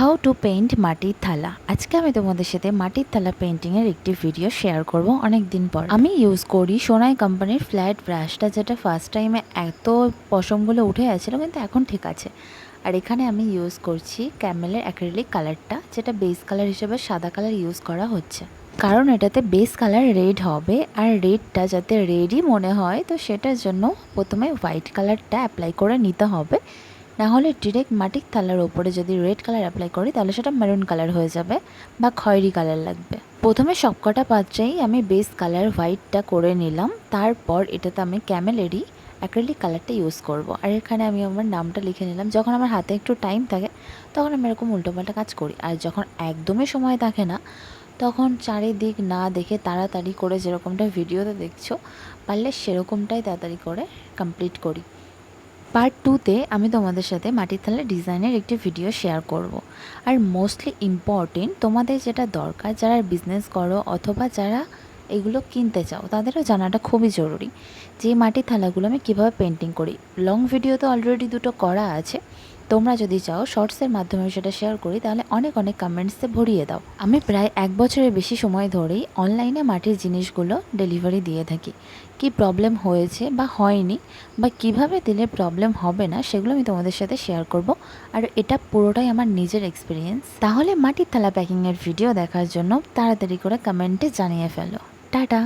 How to paint মাটির থালা। আজকে আমি তোমাদের সাথে মাটির থালা পেইন্টিংয়ের একটি ভিডিও শেয়ার করব অনেক দিন পর। আমি ইউজ করি সোনাই কোম্পানির ফ্ল্যাট ব্রাশটা, যেটা ফার্স্ট টাইমে এত পশমগুলো উঠে গেছিলো, কিন্তু এখন ঠিক আছে। আর এখানে আমি ইউজ করছি ক্যামেলের অ্যাক্রিলিক কালারটা, যেটা বেস কালার হিসেবে সাদা কালার ইউজ করা হচ্ছে, কারণ এটাতে বেস কালার রেড হবে। আর রেডটা যাতে রেডই মনে হয়, তো সেটার জন্য প্রথমে হোয়াইট কালারটা অ্যাপ্লাই করে নিতে হবে। না হলে ডিরেক্ট মাটির থালার ওপরে যদি রেড কালার অ্যাপ্লাই করি তাহলে সেটা মেরুন কালার হয়ে যাবে বা খয়েরি কালার লাগবে। প্রথমে সবকটা পাত্রেই আমি বেস কালার হোয়াইটটা করে নিলাম, তারপর এটাতে আমি ক্যামেলেরই অ্যাক্রিলিক কালারটা ইউজ করব। আর এখানে আমি আমার নামটা লিখে নিলাম। যখন আমার হাতে একটু টাইম থাকে তখন আমি এরকম উল্টোপাল্টা কাজ করি, আর যখন একদমই সময় থাকে না তখন চারিদিক না দেখে তাড়াতাড়ি করে, যেরকমটা ভিডিওতে দেখছো, পারলে সেরকমটাই তাড়াতাড়ি করে কমপ্লিট করি। পার্ট 2তে আমি তোমাদের সাথে মাটির থালা ডিজাইনের একটি ভিডিও শেয়ার করব। আর মোস্টলি ইম্পর্টেন্ট, তোমাদের যেটা দরকার, যারা বিজনেস করো অথবা যারা এগুলো কিনতে চাও, তাদেরও জানাটা খুবই জরুরি যে মাটির থালাগুলো আমি কীভাবে পেন্টিং করি। লং ভিডিও তো অলরেডি দুটো করা আছে, তোমরা যদি চাও শর্টসের মাধ্যমে সেটা শেয়ার করি তাহলে অনেক অনেক কমেন্টসে ভরিয়ে দাও। আমি প্রায় 1 বছরের বেশি সময় ধরেই অনলাইনে মাটির জিনিসগুলো ডেলিভারি দিয়ে থাকি। কি প্রবলেম হয়েছে বা হয়নি বা কিভাবে দিলে প্রবলেম হবে না, সেগুলো আমি তোমাদের সাথে শেয়ার করব। আর এটা পুরোটাই আমার নিজের এক্সপিরিয়েন্স। তাহলে মাটির থালা প্যাকিংয়ের ভিডিও দেখার জন্য তাড়াতাড়ি করে কমেন্টে জানিয়ে ফেলো। টাটা।